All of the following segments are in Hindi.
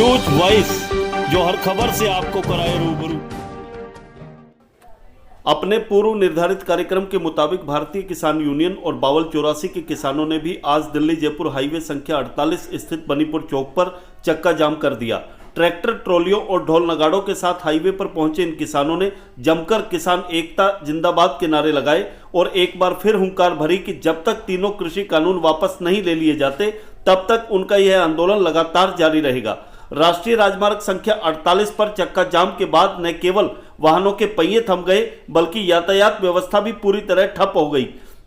न्यूज वॉइस, जो हर खबर से आपको कराए रूबरू। अपने पूर्व निर्धारित कार्यक्रम के मुताबिक भारतीय किसान यूनियन और बावल 84 के किसानों ने भी आज दिल्ली जयपुर हाईवे संख्या 48 स्थित बनीपुर चौक पर चक्का जाम कर दिया। ट्रैक्टर, ट्रॉलियों और ढोल नगाड़ों के साथ हाईवे पर पहुंचे इन किसानों ने जमकर किसान एकता जिंदाबाद के नारे लगाए और एक बार फिर हुंकार भरी कि जब तक तीनों कृषि कानून वापस नहीं ले लिए जाते तब तक उनका यह आंदोलन लगातार जारी रहेगा। राष्ट्रीय राजमार्ग संख्या 48 पर चक्का जाम के बाद न केवल वाहनों के पहिए थम गए बल्कि यातायात व्यवस्था भी पूरी तरह ठप हो गई।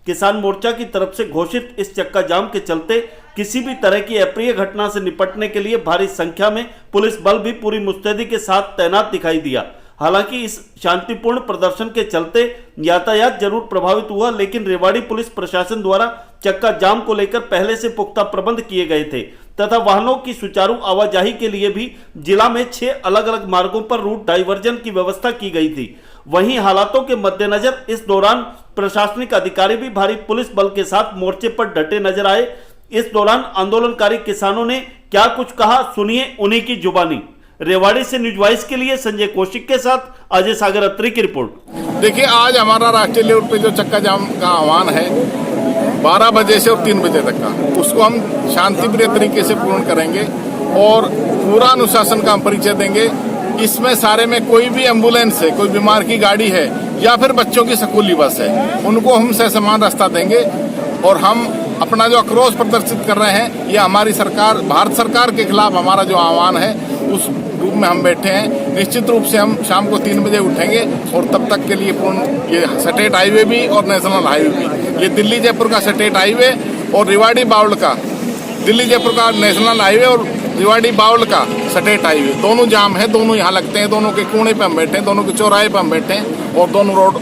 किसान मोर्चा की तरफ से घोषित इस चक्का जाम के चलते किसी भी तरह की अप्रिय घटना से निपटने के लिए भारी संख्या में पुलिस बल भी पूरी मुस्तैदी के साथ तैनात दिखाई दिया। हालांकि इस शांतिपूर्ण प्रदर्शन के चलते यातायात जरूर प्रभावित हुआ, लेकिन रेवाड़ी पुलिस प्रशासन द्वारा चक्का जाम को लेकर पहले से पुख्ता प्रबंध किए गए थे तथा वाहनों की सुचारू आवाजाही के लिए भी जिला में 6 अलग अलग मार्गों पर रूट डाइवर्जन की व्यवस्था की गई थी। वहीं हालातों के मद्देनजर इस दौरान प्रशासनिक अधिकारी भी भारी पुलिस बल के साथ मोर्चे पर डटे नजर आए। इस दौरान आंदोलनकारी किसानों ने क्या कुछ कहा, सुनिए उन्हीं की जुबानी। रेवाड़ी से न्यूज वॉइस के लिए संजय कौशिक के साथ अजय सागर अत्री की रिपोर्ट। देखिए, आज हमारा राष्ट्रीय लेवल पे जो चक्का जाम का आह्वान है 12 बजे से और 3 बजे तक का, उसको हम शांतिप्रिय तरीके से पूर्ण करेंगे और पूरा अनुशासन का हम परिचय देंगे। इसमें सारे में कोई भी एम्बुलेंस है, कोई बीमार की गाड़ी है या फिर बच्चों की स्कूली बस है, उनको हम समान रास्ता देंगे और हम अपना जो आक्रोश प्रदर्शित कर रहे हैं, ये हमारी सरकार, भारत सरकार के खिलाफ हमारा जो आह्वान है उस रूप में हम बैठे हैं। निश्चित रूप से हम शाम को 3 बजे उठेंगे और तब तक के लिए पूर्ण ये स्टेट हाईवे भी और नेशनल हाईवे भी, ये दिल्ली जयपुर का स्टेट हाईवे और रेवाड़ी बावल का, दिल्ली जयपुर का नेशनल हाईवे और रेवाड़ी बावल का स्टेट हाईवे, दोनों जाम है, दोनों यहाँ लगते हैं, दोनों के कोने पे हम बैठे हैं, दोनों के चौराहे पे हम बैठे हैं और दोनों रोड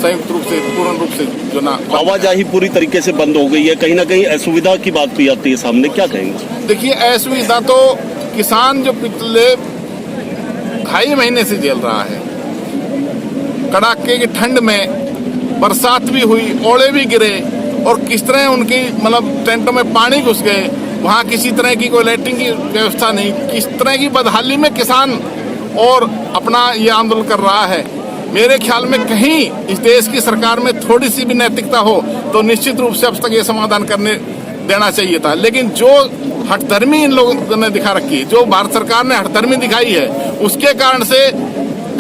संयुक्त रूप से पूर्ण रूप से जो ना आवाजाही पूरी तरीके से बंद हो गई है। कहीं ना कहीं असुविधा की बात भी आती है सामने, क्या कहेंगे? देखिए, असुविधा तो किसान जो पिछले 2.5 महीने से झेल रहा है, कड़ाके की ठंड में बरसात भी हुई, ओले भी गिरे और किस तरह उनकी मतलब टेंटों में पानी घुस गए, वहाँ किसी तरह की कोई लाइटिंग की व्यवस्था नहीं, किस तरह की बदहाली में किसान और अपना ये आंदोलन कर रहा है। मेरे ख्याल में कहीं इस देश की सरकार में थोड़ी सी भी नैतिकता हो तो निश्चित रूप से अब तक ये समाधान करने देना चाहिए था, लेकिन जो हठधर्मी इन लोगों ने दिखा रखी है, जो भारत सरकार ने हठधर्मी दिखाई है, उसके कारण से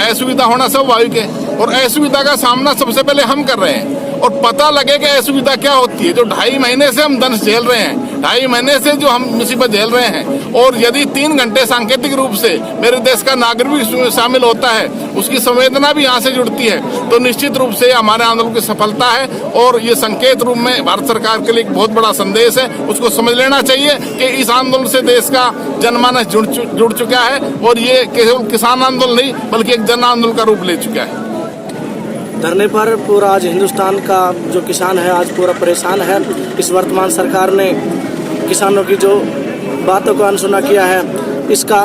असुविधा होना स्वाभाविक है और असुविधा का सामना सबसे पहले हम कर रहे हैं और पता लगे कि असुविधा क्या होती है। जो 2.5 महीने से हम दंश झेल रहे हैं, 2.5 महीने से जो हम मुसीबत झेल रहे हैं और यदि 3 घंटे सांकेतिक रूप से मेरे देश का नागरिक भी शामिल होता है, उसकी संवेदना भी यहाँ से जुड़ती है, तो निश्चित रूप से हमारे आंदोलन की सफलता है और ये संकेत रूप में भारत सरकार के लिए एक बहुत बड़ा संदेश है। उसको समझ लेना चाहिए कि इस आंदोलन से देश का जनमानस जुड़ चुका है और ये केवल किसान आंदोलन नहीं बल्कि एक जन आंदोलन का रूप ले चुका है। धरने पर पूरा आज हिंदुस्तान का जो किसान है आज पूरा परेशान है। इस वर्तमान सरकार ने किसानों की जो बातों को अनसुना किया है, इसका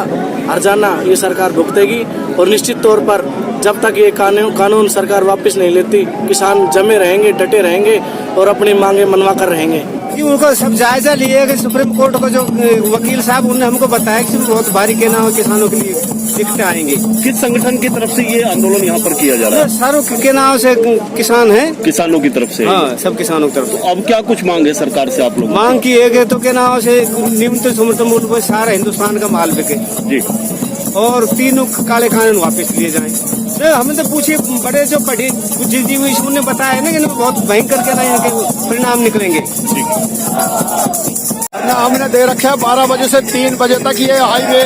हर्जाना ये सरकार भुगतेगी और निश्चित तौर पर जब तक ये कानून सरकार वापस नहीं लेती, किसान जमे रहेंगे, डटे रहेंगे और अपनी मांगे मनवा कर रहेंगे। उनको सब जायजा लिए कि सुप्रीम कोर्ट को जो वकील साहब उन्होंने हमको बताया कि बहुत भारी कहना हो किसानों के लिए दिक्कतें आएंगी। किस संगठन की तरफ से ये आंदोलन यहाँ पर किया जा रहा है? सारों के नाम से किसान है, किसानों की तरफ से। हाँ, सब किसानों की तरफ से। तो अब क्या कुछ मांग है सरकार से आप लोग? मांग की है तो के नाम से न्यूनतम समर्थन मूल्य पर सारा हिंदुस्तान का माल बिके जी और 3 काले कानून वापस लिए जाए। हमें तो पूछिए, बड़े जो पढ़े बुद्धिजीवी उन्होंने बताया ना कि बहुत भयंकर के परिणाम निकलेंगे। हमने दे रखा है 12 बजे से 3 बजे तक ये हाईवे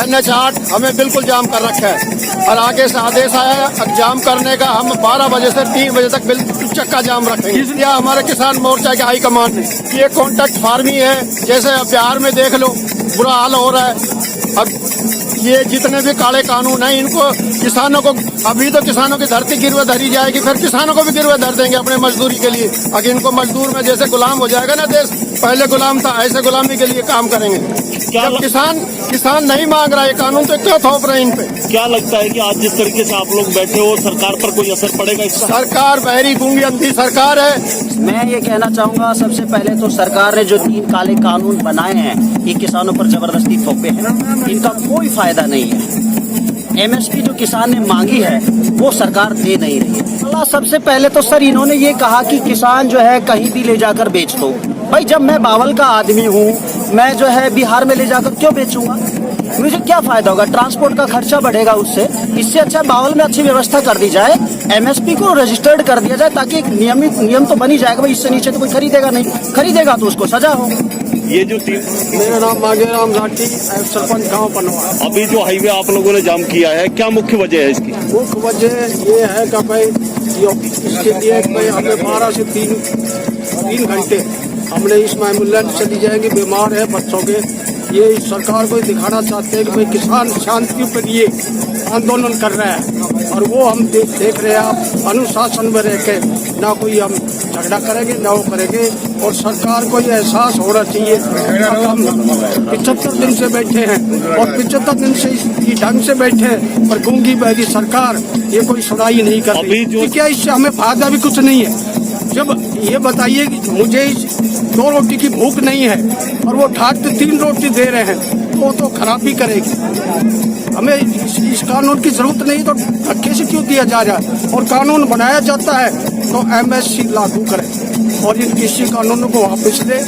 NH8 हमें बिल्कुल जाम कर रखा है और आगे से आदेश आया है जाम करने का। हम 12 बजे से 3 बजे तक बिल्कुल चक्का जाम रखेंगे। यह हमारे किसान मोर्चा के हाईकमान ने ये कॉन्ट्रैक्ट फार्मिंग है, जैसे बिहार में देख लो बुरा हाल हो रहा है। अब ये जितने भी काले कानून हैं इनको किसानों को, अभी तो किसानों की धरती गिरवे धरी जाएगी, फिर किसानों को भी गिरवे धर देंगे अपने मजदूरी के लिए। अगर इनको मजदूर में जैसे गुलाम हो जाएगा ना देश, पहले गुलाम था, ऐसे गुलामी के लिए काम करेंगे। क्या जब किसान नहीं मांग रहा है कानून तो क्या थोप रहे हैं इन पे। क्या लगता है कि आज जिस तरीके से आप लोग बैठे हो सरकार पर कोई असर पड़ेगा इसका? सरकार बहरी गूंगी अंधी सरकार है। मैं ये कहना चाहूंगा, सबसे पहले तो सरकार ने जो 3 काले कानून बनाए हैं ये किसानों पर जबरदस्ती थोपे हैं, इनका कोई फायदा नहीं है। एमएसपी जो किसान ने मांगी है वो सरकार दे नहीं रही है। सबसे पहले तो सर इन्होंने ये कहा कि किसान जो है कहीं भी ले जाकर बेच दो। भाई जब मैं बावल का आदमी हूँ, मैं जो है बिहार में ले जाकर क्यों बेचूंगा? मुझे क्या फायदा होगा? ट्रांसपोर्ट का खर्चा बढ़ेगा उससे। इससे अच्छा बावल में अच्छी व्यवस्था कर दी जाए, एमएसपी को रजिस्टर्ड कर दिया जाए, ताकि एक नियमित नियम तो बनी जाएगा। भाई इससे नीचे तो कोई खरीदेगा नहीं, खरीदेगा तो उसको सजा हो। ये जो मेरा नाम मांगेराम घाटी, सरपंच गांव पनवा। अभी जो हाईवे आप लोगों ने जाम किया है, क्या मुख्य वजह है इसकी? मुख्य वजह ये है कि भाई इसके लिए भाई हमें 12 से 3 घंटे हमने इसमें एम्बुलेंस चली जाएंगी, बीमार है बच्चों के। ये सरकार को दिखाना चाहते हैं कि भाई किसान शांति के लिए आंदोलन कर रहे हैं, और वो हम देख रहे हैं। आप अनुशासन में रह के ना कोई हम झगड़ा करेंगे ना वो करेंगे, और सरकार को ये एहसास होना चाहिए। हम 75 दिन से बैठे हैं और 75 दिन से इस ढंग से बैठे हैं, पर गूंगी बहरी सरकार ये कोई सुनाई नहीं कर रही। क्या इससे हमें फायदा भी कुछ नहीं है? जब ये बताइए कि मुझे 2 रोटी की भूख नहीं है और वो ठाक 3 रोटी दे रहे हैं, तो खराबी करेगी। हमें इस कानून की जरूरत नहीं, तो धक्के से क्यों दिया जा रहा है? और कानून बनाया जाता है तो एमएसपी लागू करें और इन कृषि कानूनों को वापस ले।